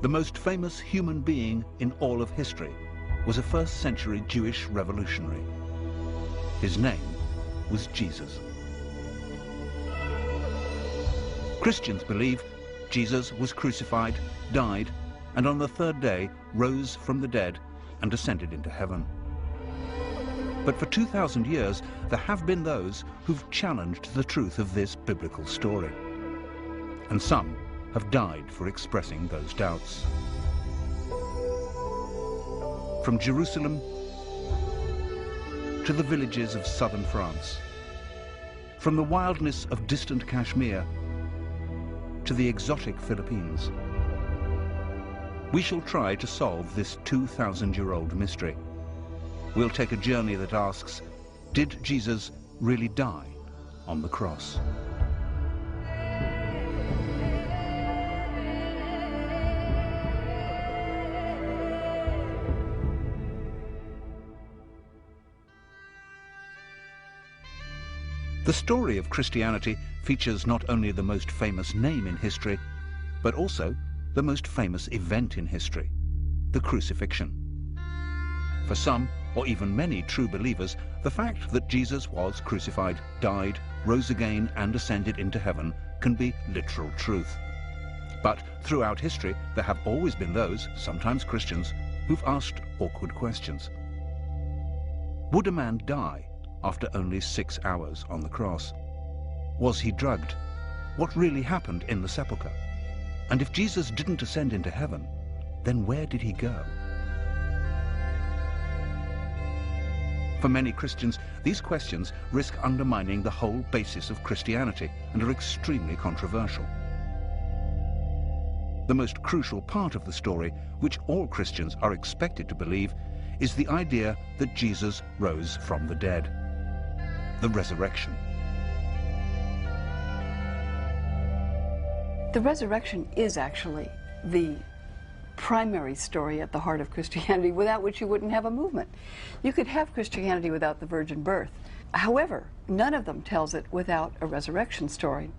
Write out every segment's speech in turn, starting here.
The most famous human being in all of history was a first-century Jewish revolutionary. His name was Jesus. Christians believe Jesus was crucified, died, and on the third day rose from the dead and ascended into heaven. But for 2,000 years, there have been those who've challenged the truth of this biblical story. And some have died for expressing those doubts. From Jerusalem to the villages of southern France, from the wildness of distant Kashmir to the exotic Philippines, we shall try to solve this 2,000-year-old mystery. We'll take a journey that asks, did Jesus really die on the cross? The story of Christianity features not only the most famous name in history, but also the most famous event in history, the crucifixion. For some, or even many true believers, the fact that Jesus was crucified, died, rose again, and ascended into heaven can be literal truth. But throughout history, there have always been those, sometimes Christians, who've asked awkward questions. Would a man die after only 6 hours on the cross? Was he drugged? What really happened in the sepulchre? And if Jesus didn't ascend into heaven, then where did he go? For many Christians, these questions risk undermining the whole basis of Christianity and are extremely controversial. The most crucial part of the story, which all Christians are expected to believe, is the idea that Jesus rose from the dead. The resurrection. The resurrection is actually the primary story at the heart of Christianity, without which you wouldn't have a movement. You could have Christianity without the virgin birth. However, none of them tells it without a resurrection story.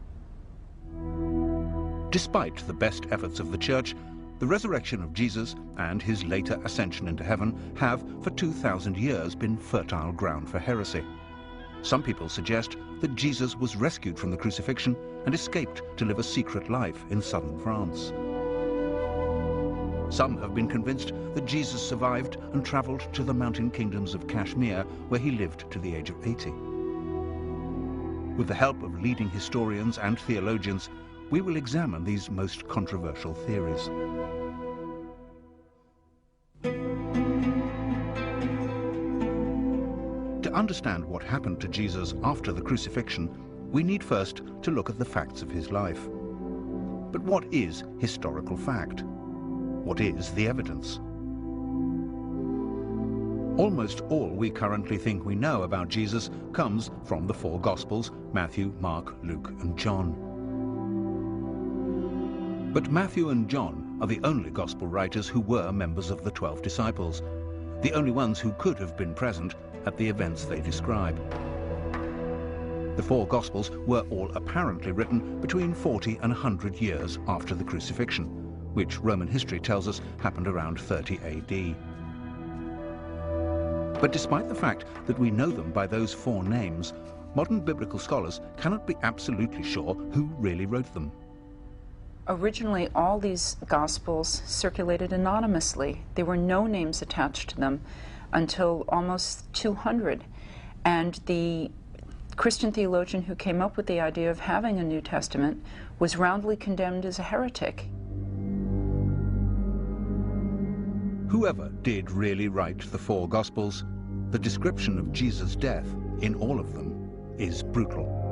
Despite the best efforts of the Church, the resurrection of Jesus and his later ascension into heaven have, for 2,000 years, been fertile ground for heresy. Some people suggest that Jesus was rescued from the crucifixion and escaped to live a secret life in southern France. Some have been convinced that Jesus survived and traveled to the mountain kingdoms of Kashmir, where he lived to the age of 80. With the help of leading historians and theologians, we will examine these most controversial theories. To understand what happened to Jesus after the crucifixion, we need first to look at the facts of his life. But what is historical fact? What is the evidence? Almost all we currently think we know about Jesus comes from the four Gospels: Matthew, Mark, Luke, and John. But Matthew and John are the only Gospel writers who were members of the 12 disciples, the only ones who could have been present at the events they describe. The four Gospels were all apparently written between 40 and 100 years after the crucifixion, which Roman history tells us happened around 30 AD. But despite the fact that we know them by those four names, modern biblical scholars cannot be absolutely sure who really wrote them. Originally, all these Gospels circulated anonymously. There were no names attached to them until almost 200. And the Christian theologian who came up with the idea of having a New Testament was roundly condemned as a heretic. Whoever did really write the four Gospels, the description of Jesus' death in all of them is brutal.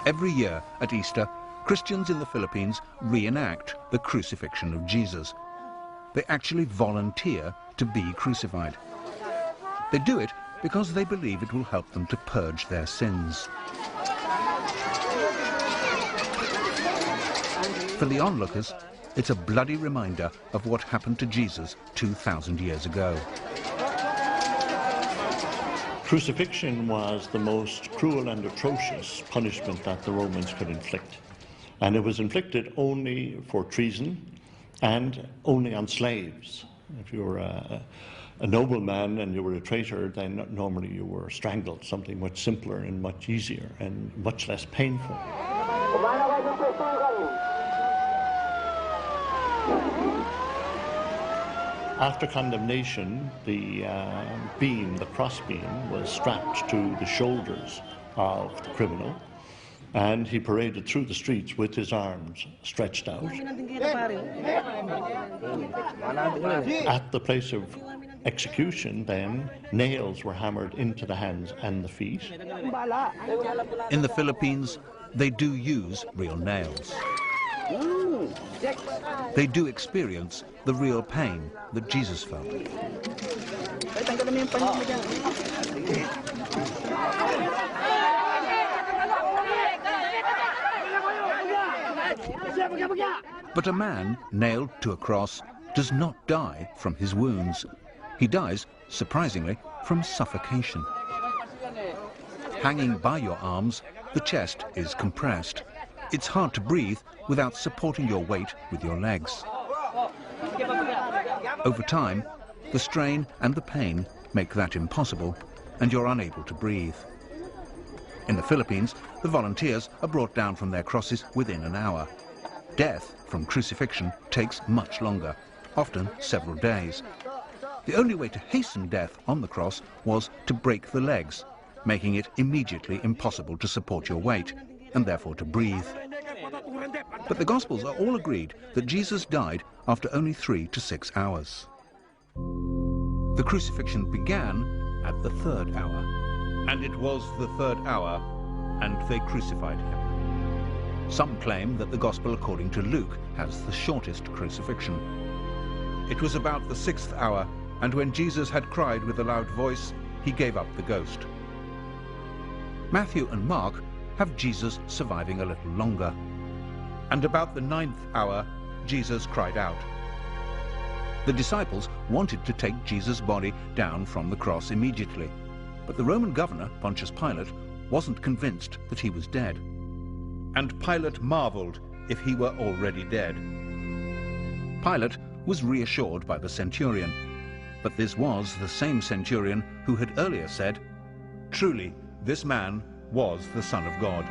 Every year at Easter, Christians in the Philippines reenact the crucifixion of Jesus. They actually volunteer to be crucified. They do it because they believe it will help them to purge their sins. For the onlookers, it's a bloody reminder of what happened to Jesus 2,000 years ago. Crucifixion was the most cruel and atrocious punishment that the Romans could inflict. And it was inflicted only for treason and only on slaves. If you were a nobleman and you were a traitor, then normally you were strangled, something much simpler and much easier and much less painful. After condemnation, the cross beam, was strapped to the shoulders of the criminal, and he paraded through the streets with his arms stretched out. At the place of execution, then, nails were hammered into the hands and the feet. In the Philippines, they do use real nails. They do experience the real pain that Jesus felt. But a man nailed to a cross does not die from his wounds. He dies, surprisingly, from suffocation. Hanging by your arms, the chest is compressed. It's hard to breathe without supporting your weight with your legs. Over time, the strain and the pain make that impossible, and you're unable to breathe. In the Philippines, the volunteers are brought down from their crosses within an hour. Death from crucifixion takes much longer, often several days. The only way to hasten death on the cross was to break the legs, making it immediately impossible to support your weight, and therefore to breathe. But the Gospels are all agreed that Jesus died after only 3 to 6 hours. The crucifixion began at the 3rd hour. And it was the 3rd hour, and they crucified him. Some claim that the Gospel according to Luke has the shortest crucifixion. It was about the 6th hour, and when Jesus had cried with a loud voice, he gave up the ghost. Matthew and Mark have Jesus surviving a little longer. And about the 9th hour, Jesus cried out. The disciples wanted to take Jesus' body down from the cross immediately, but the Roman governor, Pontius Pilate, wasn't convinced that he was dead. And Pilate marveled if he were already dead. Pilate was reassured by the centurion, but this was the same centurion who had earlier said, "Truly, this man was the Son of God."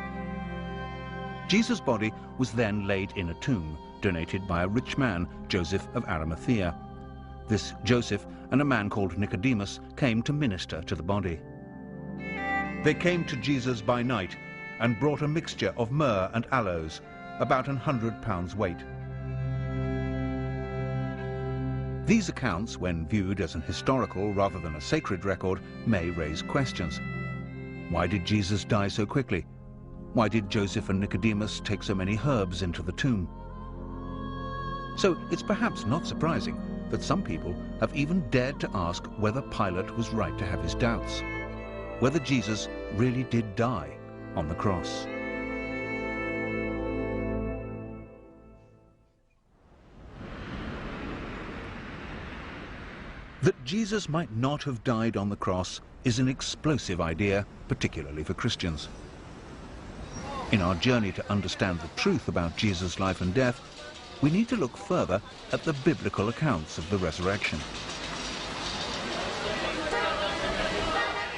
Jesus' body was then laid in a tomb, donated by a rich man, Joseph of Arimathea. This Joseph and a man called Nicodemus came to minister to the body. They came to Jesus by night and brought a mixture of myrrh and aloes, about 100 pounds weight. These accounts, when viewed as an historical rather than a sacred record, may raise questions. Why did Jesus die so quickly? Why did Joseph and Nicodemus take so many herbs into the tomb? So it's perhaps not surprising that some people have even dared to ask whether Pilate was right to have his doubts, whether Jesus really did die on the cross. That Jesus might not have died on the cross is an explosive idea, particularly for Christians. In our journey to understand the truth about Jesus' life and death, we need to look further at the biblical accounts of the resurrection.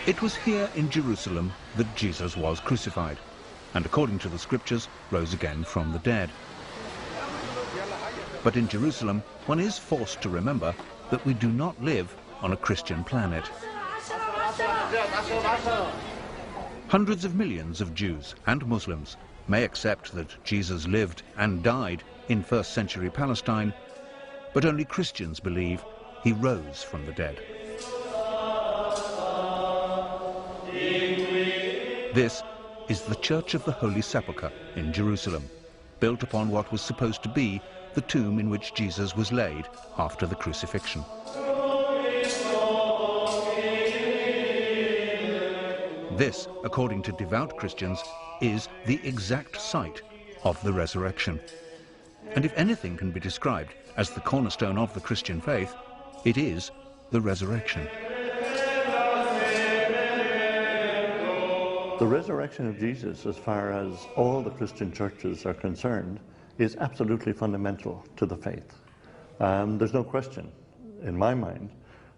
It was here in Jerusalem that Jesus was crucified, and according to the scriptures, rose again from the dead. But in Jerusalem, one is forced to remember that we do not live on a Christian planet. Hundreds of millions of Jews and Muslims may accept that Jesus lived and died in first century Palestine, but only Christians believe he rose from the dead. This is the Church of the Holy Sepulchre in Jerusalem, built upon what was supposed to be the tomb in which Jesus was laid after the crucifixion. This, according to devout Christians, is the exact site of the resurrection. And if anything can be described as the cornerstone of the Christian faith, it is the resurrection. The resurrection of Jesus, as far as all the Christian churches are concerned, is absolutely fundamental to the faith. There's no question, in my mind,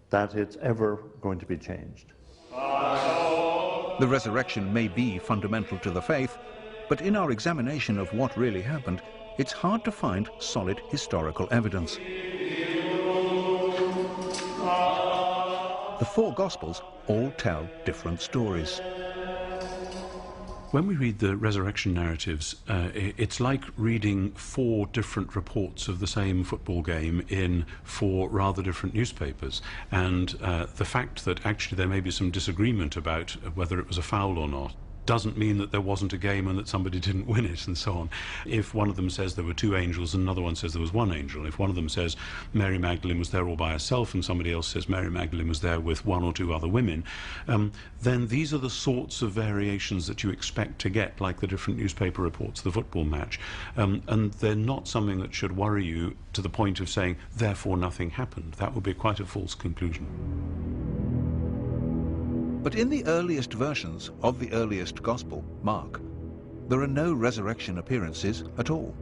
that it's ever going to be changed. The resurrection may be fundamental to the faith, but in our examination of what really happened, it's hard to find solid historical evidence. The four Gospels all tell different stories. When we read the resurrection narratives, it's like reading four different reports of the same football game in four rather different newspapers. And the fact that actually there may be some disagreement about whether it was a foul or not doesn't mean that there wasn't a game and that somebody didn't win it and so on. If one of them says there were two angels and another one says there was one angel, if one of them says Mary Magdalene was there all by herself and somebody else says Mary Magdalene was there with one or two other women, then these are the sorts of variations that you expect to get, like the different newspaper reports of the football match. And they're not something that should worry you to the point of saying, therefore nothing happened. That would be quite a false conclusion. But in the earliest versions of the earliest Gospel, Mark, there are no resurrection appearances at all.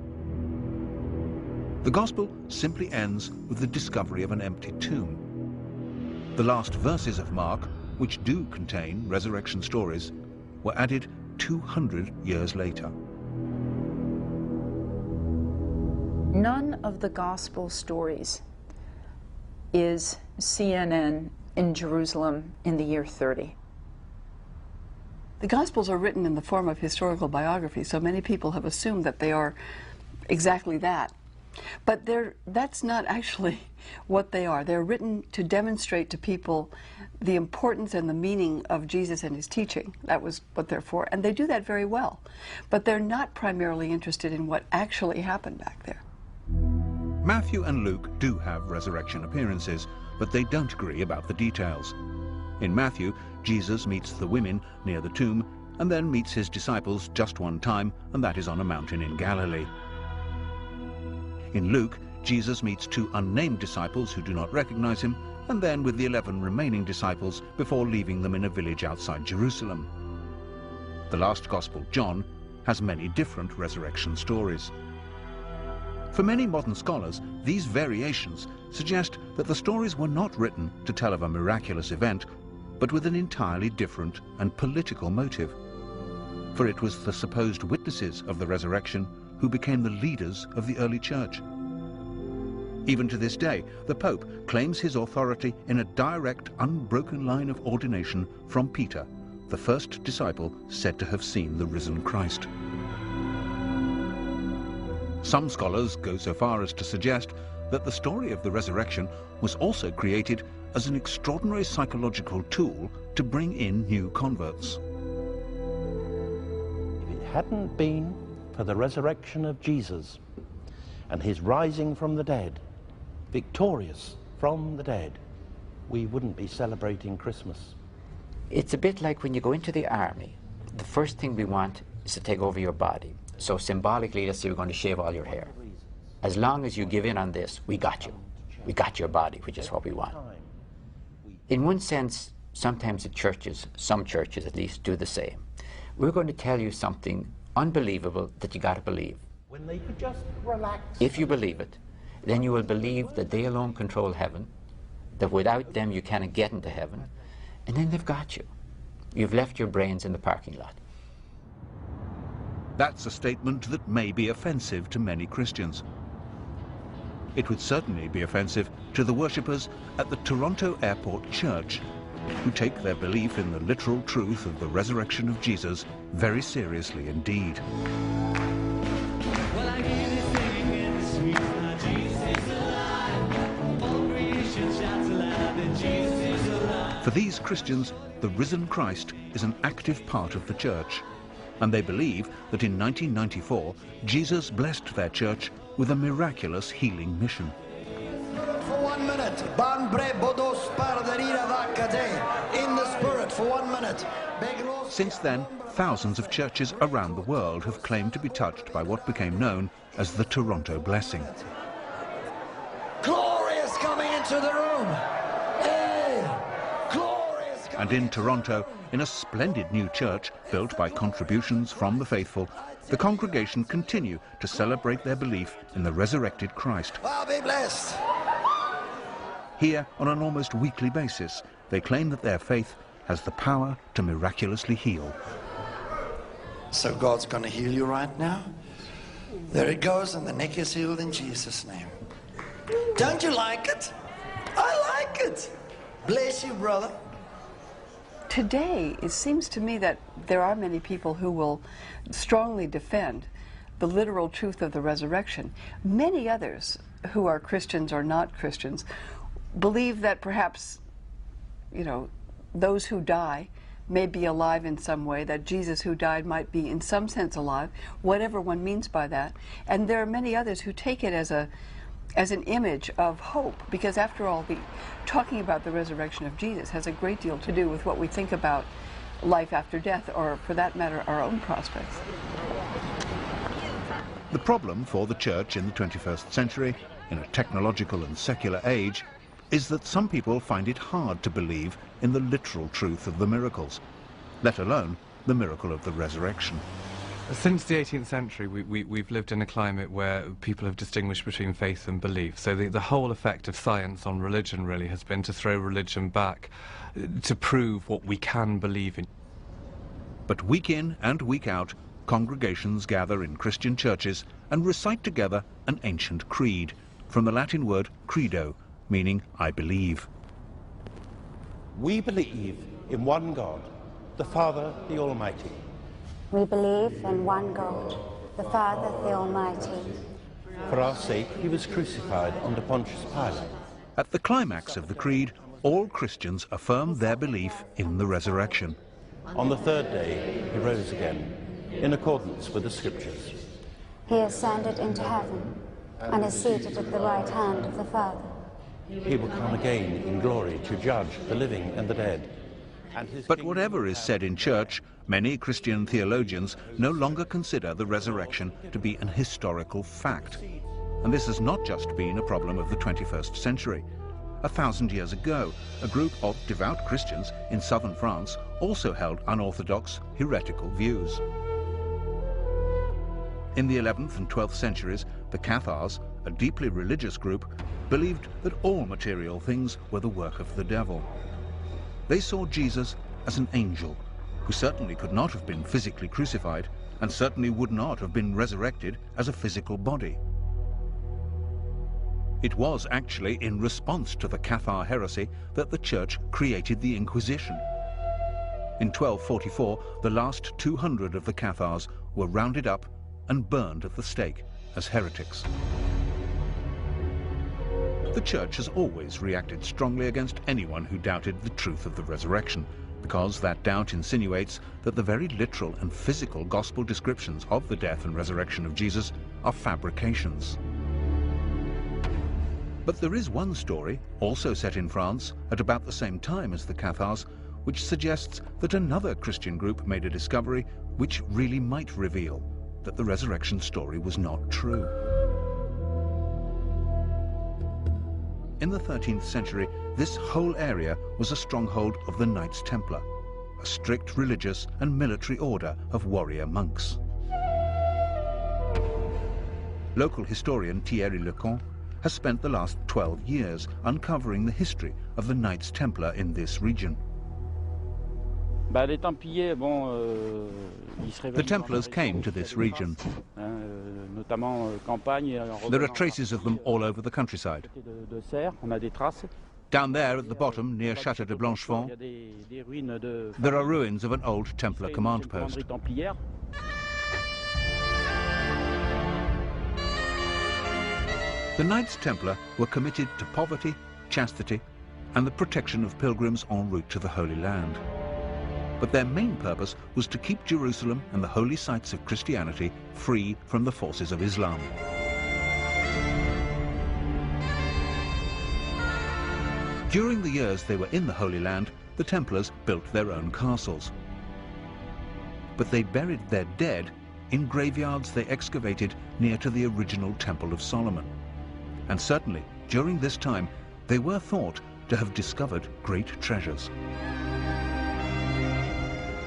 The Gospel simply ends with the discovery of an empty tomb. The last verses of Mark, which do contain resurrection stories, were added 200 years later. None of the Gospel stories is CNN in Jerusalem in the year 30. The Gospels are written in the form of historical biography, so many people have assumed that they are exactly that. But that's not actually what they are. They're written to demonstrate to people the importance and the meaning of Jesus and his teaching. That was what they're for, and they do that very well. But they're not primarily interested in what actually happened back there. Matthew and Luke do have resurrection appearances, but they don't agree about the details. In Matthew, Jesus meets the women near the tomb and then meets his disciples just one time, and that is on a mountain in Galilee. In Luke, Jesus meets two unnamed disciples who do not recognize him, and then with the 11 remaining disciples before leaving them in a village outside Jerusalem. The last Gospel, John, has many different resurrection stories. For many modern scholars, these variations suggest that the stories were not written to tell of a miraculous event, but with an entirely different and political motive. For it was the supposed witnesses of the resurrection who became the leaders of the early church. Even to this day, the Pope claims his authority in a direct, unbroken line of ordination from Peter, the first disciple said to have seen the risen Christ. Some scholars go so far as to suggest that the story of the resurrection was also created as an extraordinary psychological tool to bring in new converts. If it hadn't been for the resurrection of Jesus and his rising from the dead, victorious from the dead, we wouldn't be celebrating Christmas. It's a bit like when you go into the army. The first thing we want is to take over your body. So symbolically, let's say we're going to shave all your hair. As long as you give in on this, we got you. We got your body, which is what we want. In one sense, sometimes the churches, some churches at least, do the same. We're going to tell you something unbelievable that you got to believe. When they could just relax. If you believe it, then you will believe that they alone control heaven, that without them you cannot get into heaven, and then they've got you. You've left your brains in the parking lot. That's a statement that may be offensive to many Christians. It would certainly be offensive to the worshippers at the Toronto Airport Church, who take their belief in the literal truth of the resurrection of Jesus very seriously indeed. For these Christians, the risen Christ is an active part of the church, and they believe that in 1994, Jesus blessed their church with a miraculous healing mission. For 1 minute, in the spirit for 1 minute. Since then, thousands of churches around the world have claimed to be touched by what became known as the Toronto Blessing. Glory is coming into the room. Hey, glory is coming. and in Toronto, in a splendid new church built by contributions from the faithful, the congregation continue to celebrate their belief in the resurrected Christ. Well, be blessed. Here, on an almost weekly basis, they claim that their faith has the power to miraculously heal. So God's going to heal you right now? There it goes, and the neck is healed in Jesus' name. Don't you like it? I like it. Bless you, brother. Today, it seems to me that there are many people who will strongly defend the literal truth of the resurrection. Many others who are Christians or not Christians believe that perhaps, you know, those who die may be alive in some way, that Jesus who died might be in some sense alive, whatever one means by that. And there are many others who take it as an image of hope, because after all, talking about the resurrection of Jesus has a great deal to do with what we think about life after death, or for that matter, our own prospects. The problem for the church in the 21st century, in a technological and secular age, is that some people find it hard to believe in the literal truth of the miracles, let alone the miracle of the resurrection. Since the 18th century, we've lived in a climate where people have distinguished between faith and belief. So the whole effect of science on religion really has been to throw religion back, to prove what we can believe in. But week in and week out, congregations gather in Christian churches and recite together an ancient creed, from the Latin word credo, meaning I believe. We believe in one God, the Father, the Almighty. We believe in one God, the Father, the Almighty. For our sake, he was crucified under Pontius Pilate. At the climax of the creed, all Christians affirm their belief in the resurrection. On the third day, he rose again, in accordance with the Scriptures. He ascended into heaven and is seated at the right hand of the Father. He will come again in glory to judge the living and the dead. But whatever is said in church, many Christian theologians no longer consider the resurrection to be an historical fact. And this has not just been a problem of the 21st century. 1,000 years ago, a group of devout Christians in southern France also held unorthodox, heretical views. In the 11th and 12th centuries, the Cathars, a deeply religious group, believed that all material things were the work of the devil. They saw Jesus as an angel, who certainly could not have been physically crucified, and certainly would not have been resurrected as a physical body. It was actually in response to the Cathar heresy that the Church created the Inquisition. In 1244, the last 200 of the Cathars were rounded up and burned at the stake as heretics. The Church has always reacted strongly against anyone who doubted the truth of the resurrection, because that doubt insinuates that the very literal and physical gospel descriptions of the death and resurrection of Jesus are fabrications. But there is one story, also set in France at about the same time as the Cathars, which suggests that another Christian group made a discovery which really might reveal that the resurrection story was not true. In the 13th century, this whole area was a stronghold of the Knights Templar, a strict religious and military order of warrior monks. Local historian Thierry Lecon has spent the last 12 years uncovering the history of the Knights Templar in this region. The Templars came to this region. There are traces of them all over the countryside. Down there at the bottom, near Château de Blanchefont, there are ruins of an old Templar command post. The Knights Templar were committed to poverty, chastity, and the protection of pilgrims en route to the Holy Land. But their main purpose was to keep Jerusalem and the holy sites of Christianity free from the forces of Islam. During the years they were in the Holy Land, the Templars built their own castles. But they buried their dead in graveyards they excavated near to the original Temple of Solomon. And certainly, during this time, they were thought to have discovered great treasures.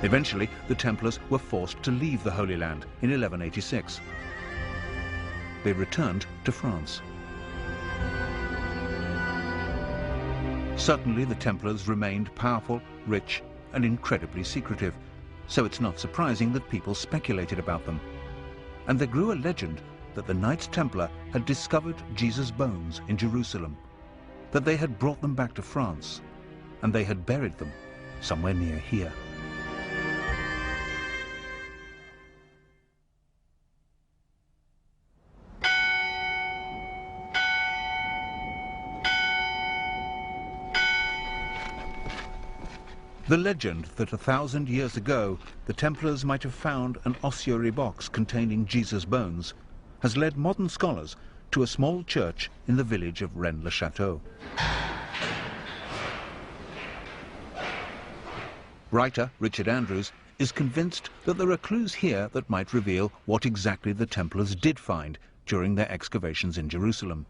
Eventually, the Templars were forced to leave the Holy Land in 1186. They returned to France. Certainly, the Templars remained powerful, rich, and incredibly secretive, so it's not surprising that people speculated about them. And there grew a legend that the Knights Templar had discovered Jesus' bones in Jerusalem, that they had brought them back to France, and they had buried them somewhere near here. The legend that 1,000 years ago the Templars might have found an ossuary box containing Jesus' bones has led modern scholars to a small church in the village of Rennes-le-Château. Writer Richard Andrews is convinced that there are clues here that might reveal what exactly the Templars did find during their excavations in Jerusalem.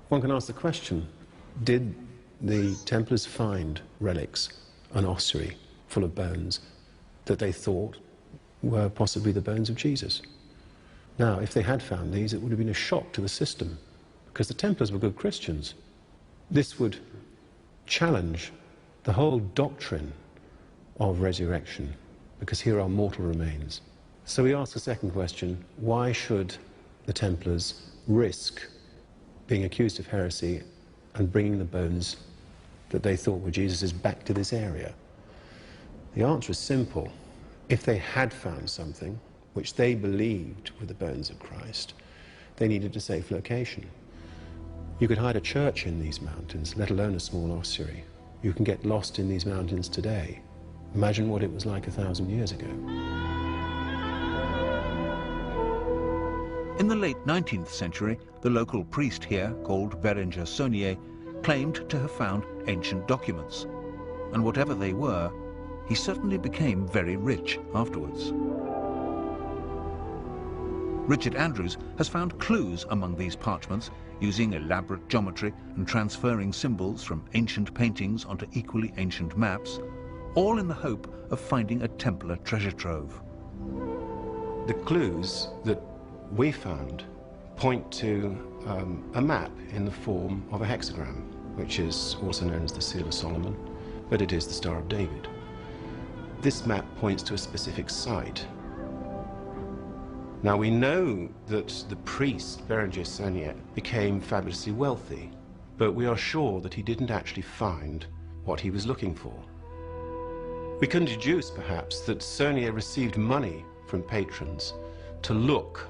One can ask the question, did the Templars find relics, an ossuary full of bones, that they thought were possibly the bones of Jesus? Now, if they had found these, it would have been a shock to the system, because the Templars were good Christians. This would challenge the whole doctrine of resurrection, because here are mortal remains. So we ask the second question, why should the Templars risk being accused of heresy and bringing the bones that they thought were Jesus's back to this area? The answer is simple. If they had found something which they believed were the bones of Christ, they needed a safe location. You could hide a church in these mountains, let alone a small ossuary. You can get lost in these mountains today. Imagine what it was like 1,000 years ago. In the late 19th century, the local priest here, called Bérenger Saunier, claimed to have found ancient documents. And whatever they were, he certainly became very rich afterwards. Richard Andrews has found clues among these parchments, using elaborate geometry and transferring symbols from ancient paintings onto equally ancient maps, all in the hope of finding a Templar treasure trove. The clues that we found point to a map in the form of a hexagram, which is also known as the Seal of Solomon, but it is the Star of David. This map points to a specific site. Now we know that the priest, Bérenger Saunier, became fabulously wealthy, but we are sure that he didn't actually find what he was looking for. We can deduce, perhaps, that Saunier received money from patrons to look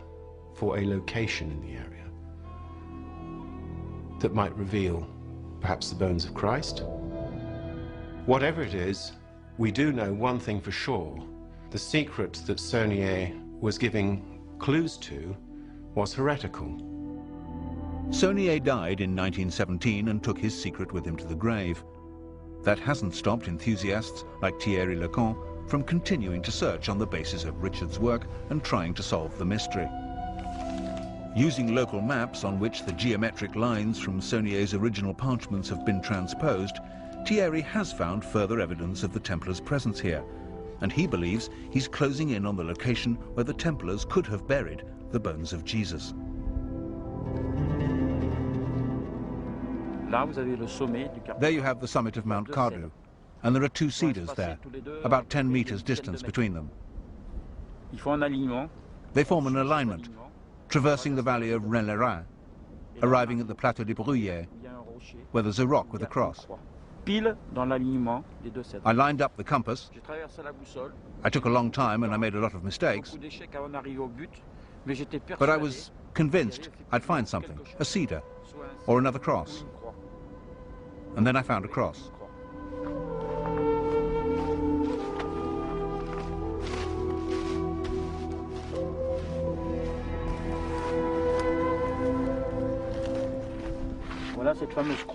for a location in the area that might reveal perhaps the bones of Christ. Whatever it is, we do know one thing for sure. The secret that Saunier was giving clues to was heretical. Saunier died in 1917 and took his secret with him to the grave. That hasn't stopped enthusiasts like Thierry Lecan from continuing to search on the basis of Richard's work and trying to solve the mystery. Using local maps on which the geometric lines from Saunier's original parchments have been transposed, Thierry has found further evidence of the Templars' presence here, and he believes he's closing in on the location where the Templars could have buried the bones of Jesus. There you have the summit of Mount Cardu, and there are two cedars there, about 10 meters distance between them. They form an alignment, traversing the valley of Rennes-le-Rhin, arriving at the Plateau de Bruyères, where there's a rock with a cross. I lined up the compass. I took a long time and I made a lot of mistakes, but I was convinced I'd find something, a cedar or another cross. And then I found a cross.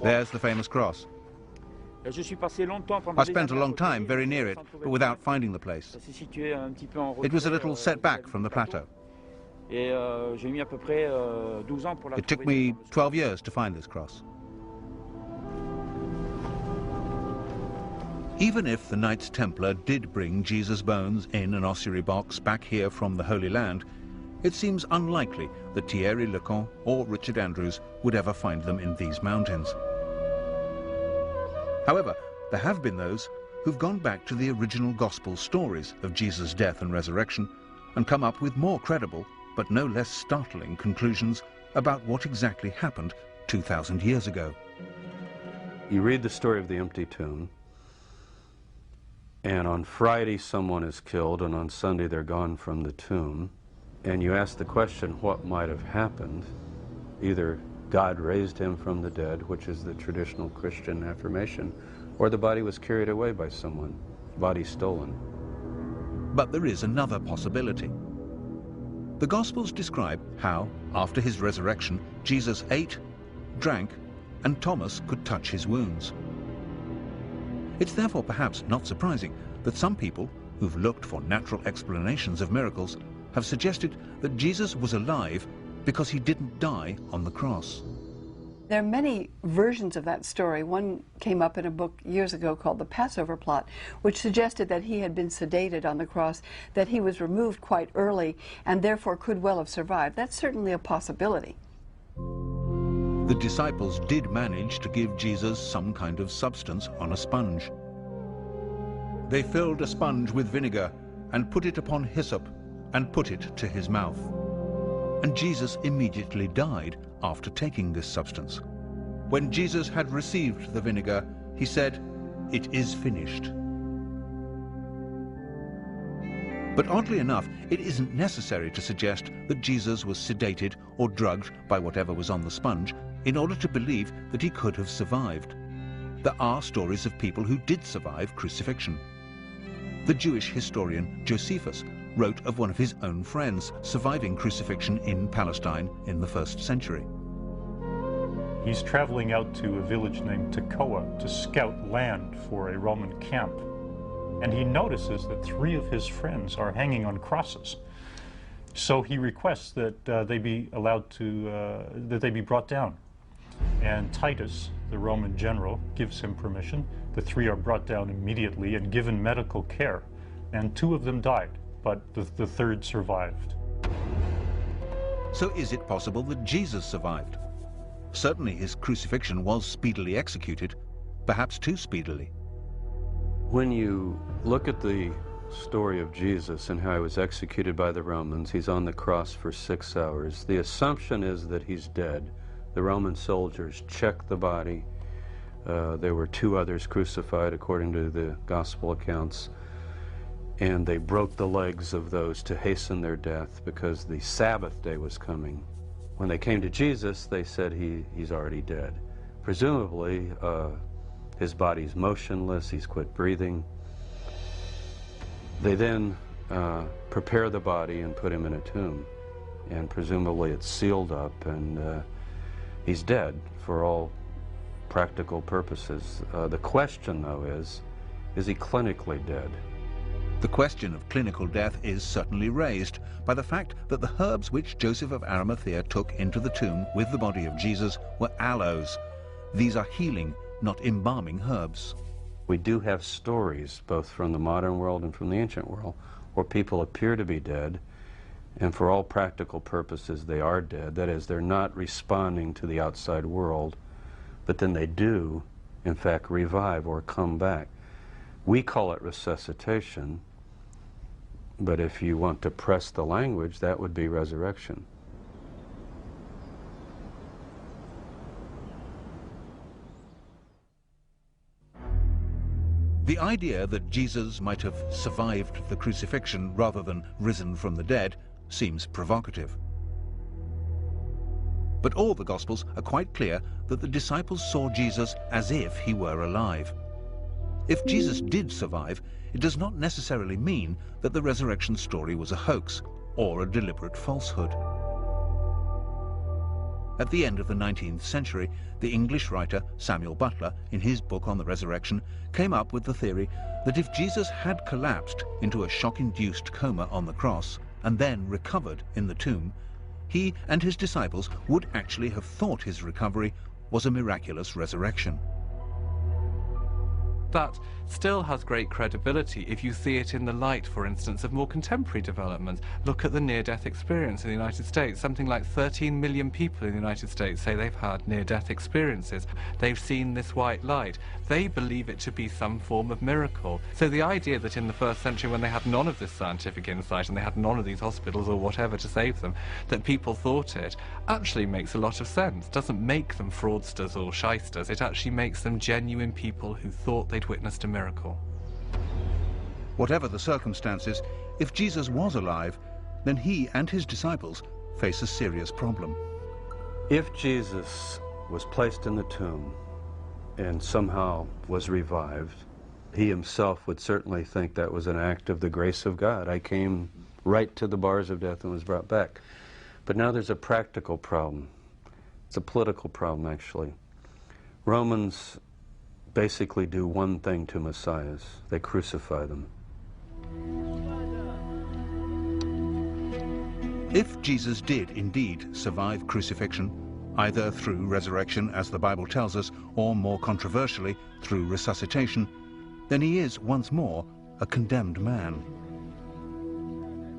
There's the famous cross. I spent a long time very near it, but without finding the place. It was a little set back from the plateau. It took me 12 years to find this cross. Even if the Knights Templar did bring Jesus' bones in an ossuary box back here from the Holy Land, it seems unlikely that Thierry Lecan or Richard Andrews would ever find them in these mountains. However, there have been those who've gone back to the original gospel stories of Jesus' death and resurrection and come up with more credible, but no less startling conclusions about what exactly happened 2,000 years ago. You read the story of the empty tomb, and on Friday someone is killed, and on Sunday they're gone from the tomb, and you ask the question, what might have happened? Either God raised him from the dead, which is the traditional Christian affirmation, or the body was carried away by someone, body stolen. But there is another possibility. The Gospels describe how, after his resurrection, Jesus ate, drank, and Thomas could touch his wounds. It's therefore perhaps not surprising that some people, who've looked for natural explanations of miracles, have suggested that Jesus was alive because he didn't die on the cross. There are many versions of that story. One came up in a book years ago called The Passover Plot, which suggested that he had been sedated on the cross, that he was removed quite early, and therefore could well have survived. That's certainly a possibility. The disciples did manage to give Jesus some kind of substance on a sponge. They filled a sponge with vinegar and put it upon hyssop and put it to his mouth. And Jesus immediately died after taking this substance. When Jesus had received the vinegar, he said, "It is finished." But oddly enough, it isn't necessary to suggest that Jesus was sedated or drugged by whatever was on the sponge in order to believe that he could have survived. There are stories of people who did survive crucifixion. The Jewish historian Josephus wrote of one of his own friends surviving crucifixion in Palestine in the 1st century. He's traveling out to a village named Tekoa to scout land for a Roman camp. And he notices that 3 of his friends are hanging on crosses. So he requests that they be allowed to, that they be brought down. And Titus, the Roman general, gives him permission. The 3 are brought down immediately and given medical care. And 2 of them died, but the 3rd survived. So is it possible that Jesus survived? Certainly his crucifixion was speedily executed, perhaps too speedily. When you look at the story of Jesus and how he was executed by the Romans, he's on the cross for 6 hours. The assumption is that he's dead. The Roman soldiers check the body. There were 2 others crucified according to the gospel accounts, and they broke the legs of those to hasten their death because the Sabbath day was coming. When they came to Jesus, they said he's already dead. Presumably, his body's motionless, he's quit breathing. They then prepare the body and put him in a tomb, and presumably it's sealed up, and he's dead for all practical purposes. The question, though, is he clinically dead? The question of clinical death is certainly raised by the fact that the herbs which Joseph of Arimathea took into the tomb with the body of Jesus were aloes. These are healing, not embalming herbs. We do have stories, both from the modern world and from the ancient world, where people appear to be dead, and for all practical purposes they are dead. That is, they're not responding to the outside world, but then they do, in fact, revive or come back. We call it resuscitation, but if you want to press the language, that would be resurrection. The idea that Jesus might have survived the crucifixion rather than risen from the dead seems provocative. But all the Gospels are quite clear that the disciples saw Jesus as if he were alive. If Jesus did survive, it does not necessarily mean that the resurrection story was a hoax or a deliberate falsehood. At the end of the 19th century, the English writer Samuel Butler, in his book on the resurrection, came up with the theory that if Jesus had collapsed into a shock-induced coma on the cross and then recovered in the tomb, he and his disciples would actually have thought his recovery was a miraculous resurrection. That still has great credibility if you see it in the light, for instance, of more contemporary developments. Look at the near-death experience in the United States. Something like 13 million people in the United States say they've had near-death experiences. They've seen this white light. They believe it to be some form of miracle. So the idea that in the first century, when they had none of this scientific insight and they had none of these hospitals or whatever to save them, that people thought it, actually makes a lot of sense. Doesn't make them fraudsters or shysters. It actually makes them genuine people who thought they'd witnessed a miracle. Whatever the circumstances, if Jesus was alive, then he and his disciples face a serious problem. If Jesus was placed in the tomb and somehow was revived, he himself would certainly think that was an act of the grace of God. I came right to the bars of death and was brought back. But now there's a practical problem. It's a political problem, actually. Romans basically do one thing to messiahs. They crucify them. If Jesus did indeed survive crucifixion, either through resurrection, as the Bible tells us, or more controversially, through resuscitation, then he is once more a condemned man.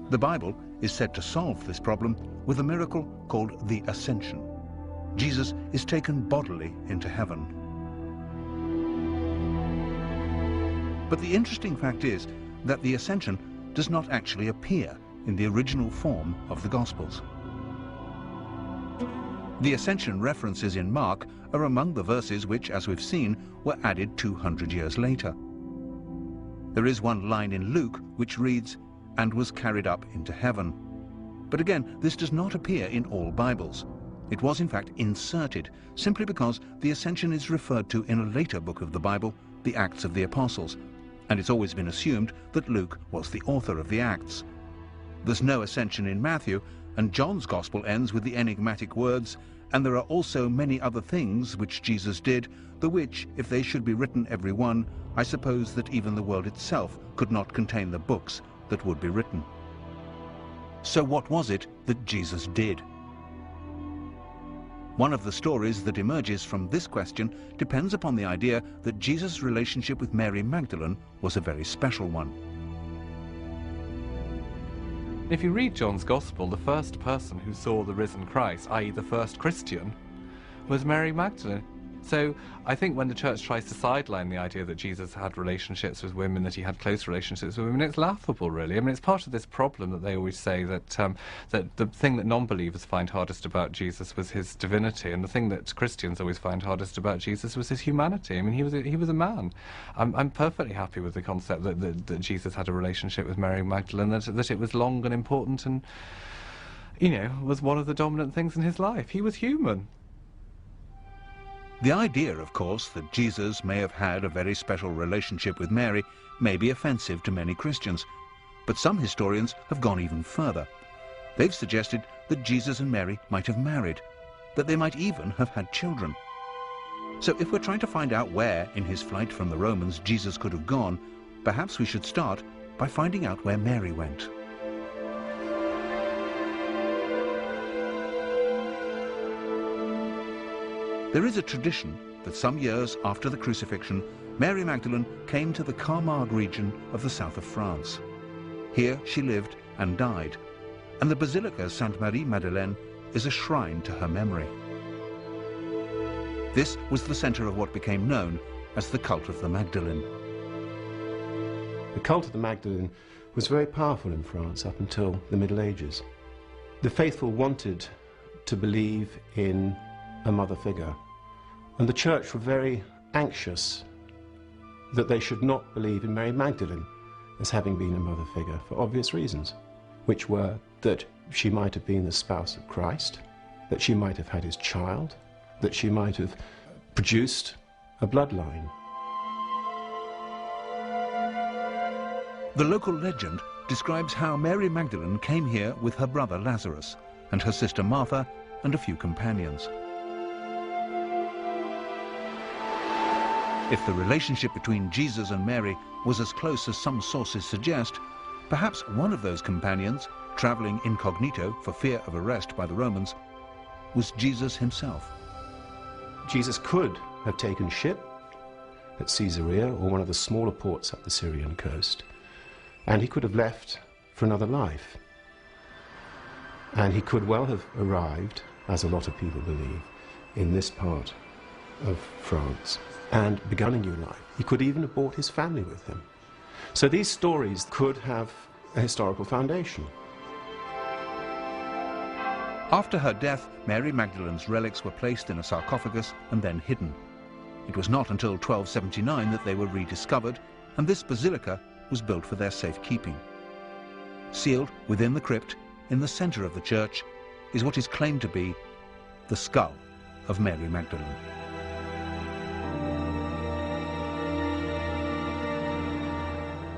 The Bible is said to solve this problem with a miracle called the Ascension. Jesus is taken bodily into heaven. But the interesting fact is that the Ascension does not actually appear in the original form of the Gospels. The Ascension references in Mark are among the verses which, as we've seen, were added 200 years later. There is one line in Luke which reads, "and was carried up into heaven." But again, this does not appear in all Bibles. It was in fact inserted simply because the Ascension is referred to in a later book of the Bible, the Acts of the Apostles, and it's always been assumed that Luke was the author of the Acts. There's no Ascension in Matthew, and John's Gospel ends with the enigmatic words, "and there are also many other things which Jesus did, the which, if they should be written every one, I suppose that even the world itself could not contain the books that would be written." So what was it that Jesus did? One of the stories that emerges from this question depends upon the idea that Jesus' relationship with Mary Magdalene was a very special one. If you read John's Gospel, the first person who saw the risen Christ, i.e. the first Christian, was Mary Magdalene. So I think when the church tries to sideline the idea that Jesus had relationships with women, that he had close relationships with women, it's laughable, really. I mean, it's part of this problem that they always say that that the thing that non-believers find hardest about Jesus was his divinity, and the thing that Christians always find hardest about Jesus was his humanity. I mean, he was a man. I'm perfectly happy with the concept that Jesus had a relationship with Mary Magdalene, that it was long and important and, you know, was one of the dominant things in his life. He was human. The idea, of course, that Jesus may have had a very special relationship with Mary may be offensive to many Christians, but some historians have gone even further. They've suggested that Jesus and Mary might have married, that they might even have had children. So if we're trying to find out where, in his flight from the Romans, Jesus could have gone, perhaps we should start by finding out where Mary went. There is a tradition that some years after the crucifixion, Mary Magdalene came to the Camargue region of the south of France. Here she lived and died, and the Basilica Sainte-Marie-Madeleine is a shrine to her memory. This was the center of what became known as the cult of the Magdalene. The cult of the Magdalene was very powerful in France up until the Middle Ages. The faithful wanted to believe in a mother figure, and the church were very anxious that they should not believe in Mary Magdalene as having been a mother figure for obvious reasons, which were that she might have been the spouse of Christ, that she might have had his child, that she might have produced a bloodline. The local legend describes how Mary Magdalene came here with her brother Lazarus and her sister Martha and a few companions. If the relationship between Jesus and Mary was as close as some sources suggest, perhaps one of those companions, traveling incognito for fear of arrest by the Romans, was Jesus himself. Jesus could have taken ship at Caesarea or one of the smaller ports up the Syrian coast, and he could have left for another life. And he could well have arrived, as a lot of people believe, in this part of France and begun a new life. He could even have brought his family with him. So these stories could have a historical foundation. After her death, Mary Magdalene's relics were placed in a sarcophagus and then hidden. It was not until 1279 that they were rediscovered, and this basilica was built for their safekeeping. Sealed within the crypt, in the center of the church, is what is claimed to be the skull of Mary Magdalene.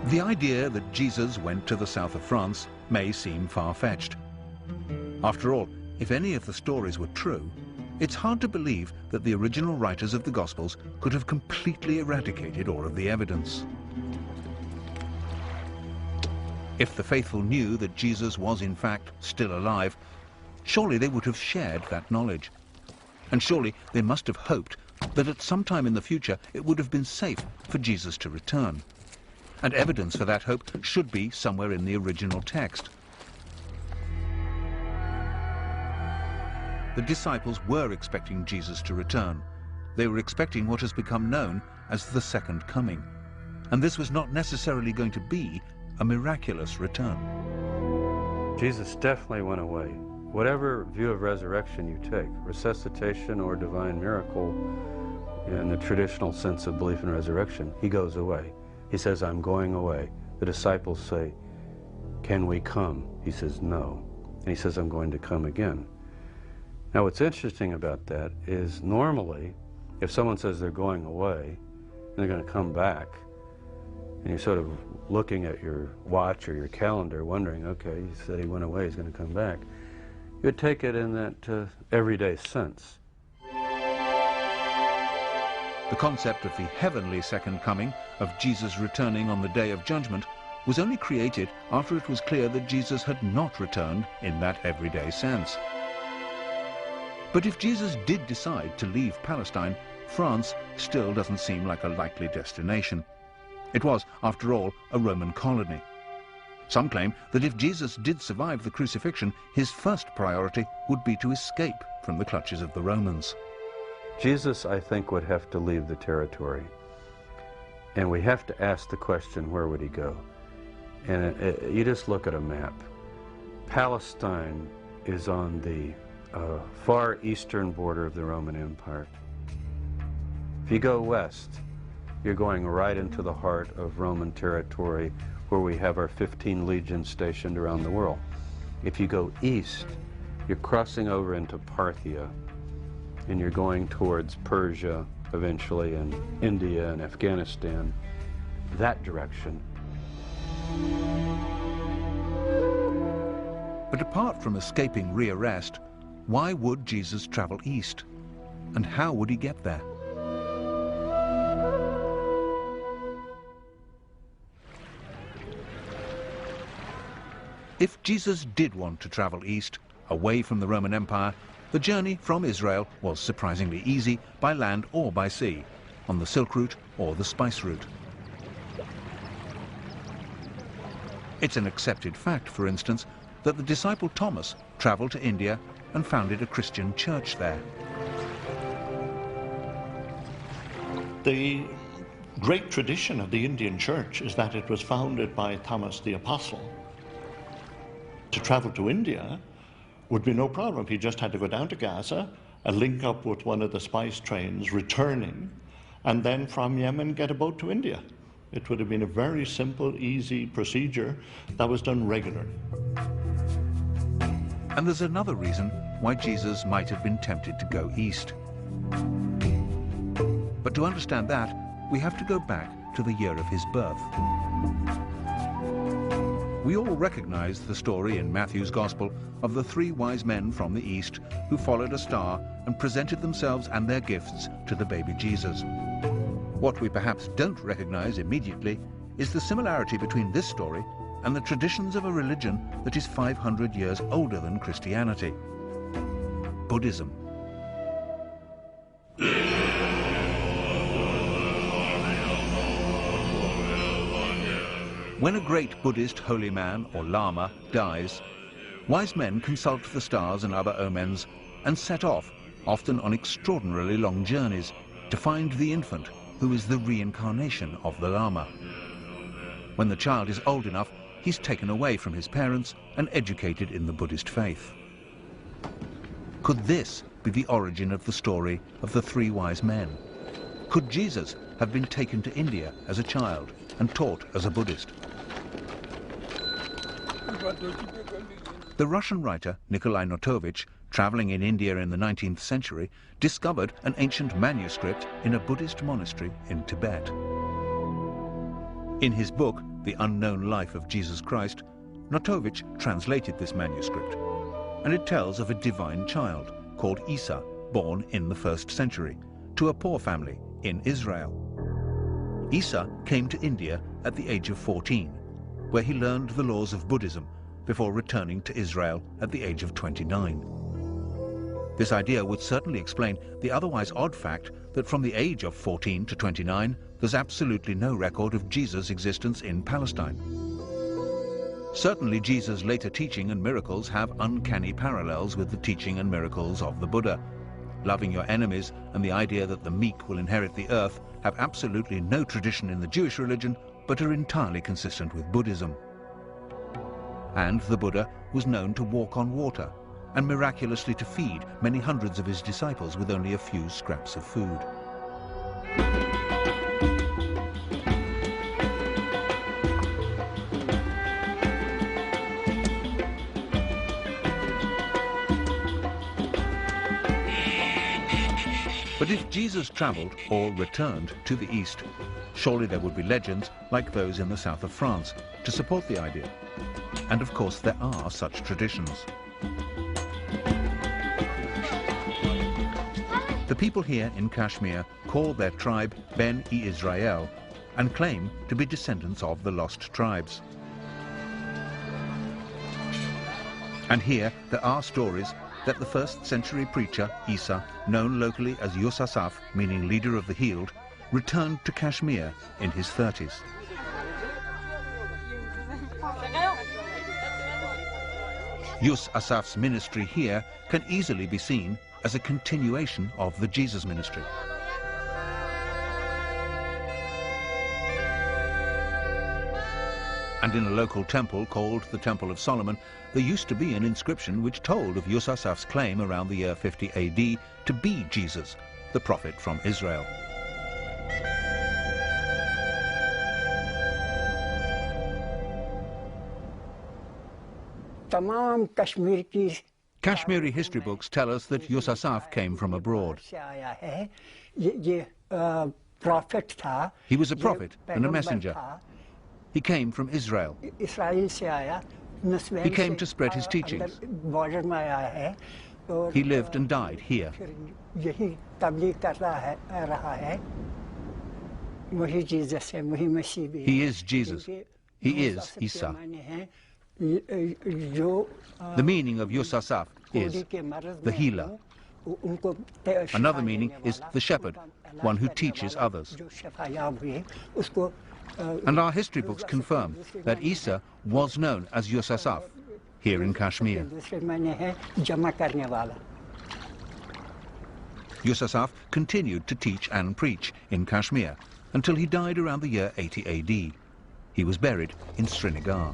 The idea that Jesus went to the south of France may seem far-fetched. After all, if any of the stories were true, it's hard to believe that the original writers of the Gospels could have completely eradicated all of the evidence. If the faithful knew that Jesus was in fact still alive, surely they would have shared that knowledge. And surely they must have hoped that at some time in the future it would have been safe for Jesus to return. And evidence for that hope should be somewhere in the original text. The disciples were expecting Jesus to return. They were expecting what has become known as the second coming. And this was not necessarily going to be a miraculous return. Jesus definitely went away. Whatever view of resurrection you take, resuscitation or divine miracle, in the traditional sense of belief in resurrection, he goes away. He says, I'm going away. The disciples say, can we come? He says, no. And he says, I'm going to come again. Now, what's interesting about that is normally, if someone says they're going away and they're going to come back, and you're sort of looking at your watch or your calendar wondering, okay, he said he went away, he's going to come back, you would take it in that everyday sense. The concept of the heavenly second coming, of Jesus returning on the day of judgment, was only created after it was clear that Jesus had not returned in that everyday sense. But if Jesus did decide to leave Palestine, France still doesn't seem like a likely destination. It was, after all, a Roman colony. Some claim that if Jesus did survive the crucifixion, his first priority would be to escape from the clutches of the Romans. Jesus, I think, would have to leave the territory. And we have to ask the question, where would he go? And you just look at a map. Palestine is on the far eastern border of the Roman Empire. If you go west, you're going right into the heart of Roman territory, where we have our 15 legions stationed around the world. If you go east, you're crossing over into Parthia, and you're going towards Persia eventually, and India and Afghanistan, that direction. But apart from escaping rearrest, why would Jesus travel east? And how would he get there? If Jesus did want to travel east, away from the Roman Empire, the journey from Israel was surprisingly easy by land or by sea, on the Silk Route or the Spice Route. It's an accepted fact, for instance, that the disciple Thomas traveled to India and founded a Christian church there. The great tradition of the Indian church is that it was founded by Thomas the Apostle. To travel to India would be no problem. He just had to go down to Gaza and link up with one of the spice trains returning, and then from Yemen get a boat to India. It would have been a very simple, easy procedure that was done regularly. And there's another reason why Jesus might have been tempted to go east. But to understand that, we have to go back to the year of his birth. We all recognize the story in Matthew's Gospel of the 3 wise men from the east who followed a star and presented themselves and their gifts to the baby Jesus. What we perhaps don't recognize immediately is the similarity between this story and the traditions of a religion that is 500 years older than Christianity: Buddhism. When a great Buddhist holy man or lama dies, wise men consult the stars and other omens and set off, often on extraordinarily long journeys, to find the infant who is the reincarnation of the lama. When the child is old enough, he's taken away from his parents and educated in the Buddhist faith. Could this be the origin of the story of the three wise men? Could Jesus have been taken to India as a child and taught as a Buddhist? The Russian writer Nikolai Notovich, traveling in India in the 19th century, discovered an ancient manuscript in a Buddhist monastery in Tibet. In his book, The Unknown Life of Jesus Christ, Notovich translated this manuscript, and it tells of a divine child called Isa, born in the 1st century, to a poor family in Israel. Isa came to India at the age of 14, where he learned the laws of Buddhism before returning to Israel at the age of 29. This idea would certainly explain the otherwise odd fact that from the age of 14 to 29, there's absolutely no record of Jesus' existence in Palestine. Certainly Jesus' later teaching and miracles have uncanny parallels with the teaching and miracles of the Buddha. Loving your enemies and the idea that the meek will inherit the earth have absolutely no tradition in the Jewish religion, but are entirely consistent with Buddhism. And the Buddha was known to walk on water and miraculously to feed many hundreds of his disciples with only a few scraps of food. But if Jesus traveled or returned to the East, surely there would be legends like those in the south of France to support the idea. And of course there are such traditions. The people here in Kashmir call their tribe Ben-e-Israel and claim to be descendants of the lost tribes. And here there are stories that the 1st century preacher, Isa, known locally as Yusasaf, meaning leader of the healed, returned to Kashmir in his 30s. Yusasaf's ministry here can easily be seen as a continuation of the Jesus ministry. And in a local temple called the Temple of Solomon, there used to be an inscription which told of Yusasaf's claim around the year 50 AD to be Jesus, the prophet from Israel. Kashmiri history books tell us that Yusasaf came from abroad. He was a prophet and a messenger. He came from Israel. He came to spread his teachings. He lived and died here. He is Jesus. He is Isa. The meaning of Yusasaf is the healer. Another meaning is the shepherd, one who teaches others. And our history books confirm that Isa was known as Yusasaf here in Kashmir. Yusasaf continued to teach and preach in Kashmir until he died around the year 80 AD. He was buried in Srinagar.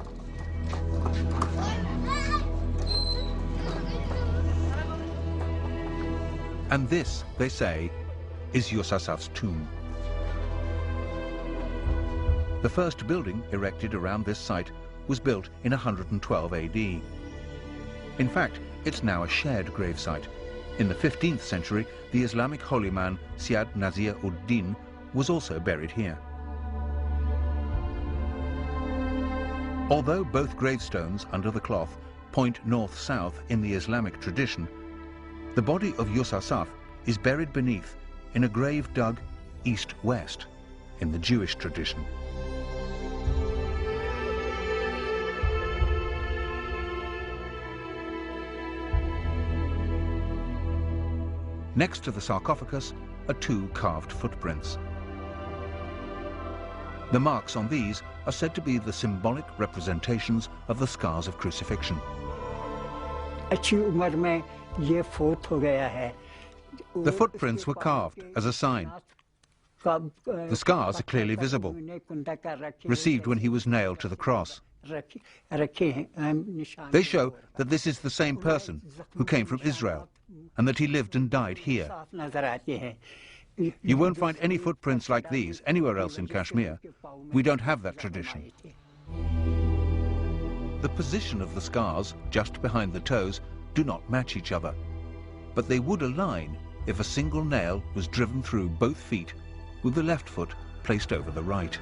And this, they say, is Yusasaf's tomb. The first building erected around this site was built in 112 AD. In fact, it's now a shared gravesite. In the 15th century, the Islamic holy man Syed Nazir ud-Din was also buried here. Although both gravestones under the cloth point north-south in the Islamic tradition, the body of Yusasaf is buried beneath in a grave dug east-west in the Jewish tradition. Next to the sarcophagus are two carved footprints. The marks on these are said to be the symbolic representations of the scars of crucifixion. The footprints were carved as a sign. The scars are clearly visible, received when he was nailed to the cross. They show that this is the same person who came from Israel and that he lived and died here. You won't find any footprints like these anywhere else in Kashmir. We don't have that tradition. The position of the scars, just behind the toes, do not match each other, but they would align if a single nail was driven through both feet, with the left foot placed over the right.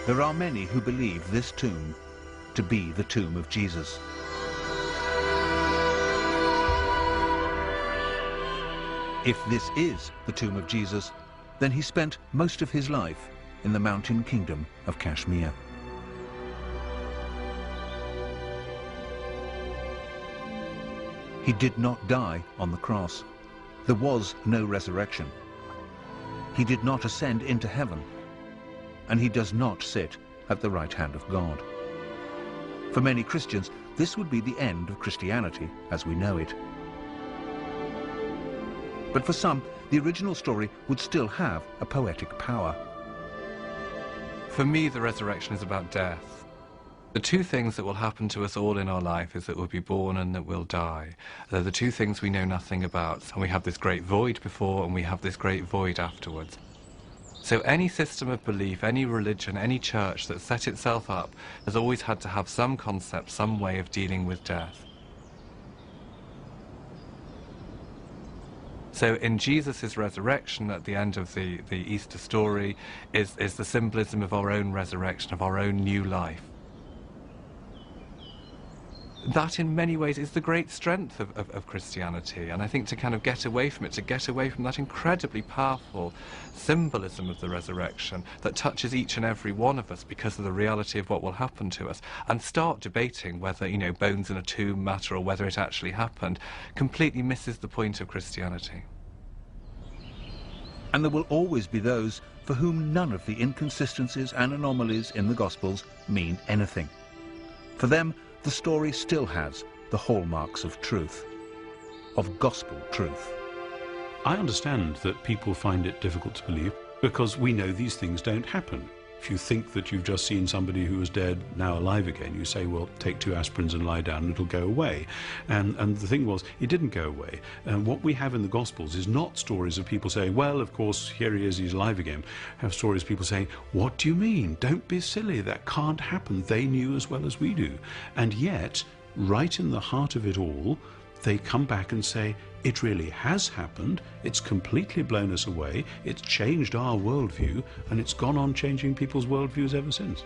There are many who believe this tomb to be the tomb of Jesus. If this is the tomb of Jesus, then he spent most of his life in the mountain kingdom of Kashmir. He did not die on the cross. There was no resurrection. He did not ascend into heaven, and he does not sit at the right hand of God. For many Christians, this would be the end of Christianity as we know it. But for some, the original story would still have a poetic power. For me, the resurrection is about death. The two things that will happen to us all in our life is that we'll be born and that we'll die. They're the two things we know nothing about. And we have this great void before and we have this great void afterwards. So any system of belief, any religion, any church that set itself up has always had to have some concept, some way of dealing with death. So in Jesus' resurrection at the end of the Easter story is the symbolism of our own resurrection, of our own new life. That in many ways is the great strength of Christianity, and I think to kind of get away from it, to get away from that incredibly powerful symbolism of the resurrection that touches each and every one of us because of the reality of what will happen to us, and start debating whether, you know, bones in a tomb matter or whether it actually happened, completely misses the point of Christianity. And there will always be those for whom none of the inconsistencies and anomalies in the Gospels mean anything. For them, the story still has the hallmarks of truth, of gospel truth. I understand that people find it difficult to believe because we know these things don't happen. If you think that you've just seen somebody who was dead, now alive again, you say, well, take 2 aspirins and lie down and it'll go away. And the thing was, it didn't go away. And what we have in the Gospels is not stories of people saying, well, of course, here he is, he's alive again. We have stories of people saying, what do you mean? Don't be silly, that can't happen. They knew as well as we do. And yet, right in the heart of it all, they come back and say, it really has happened, it's completely blown us away, it's changed our worldview, and it's gone on changing people's worldviews ever since.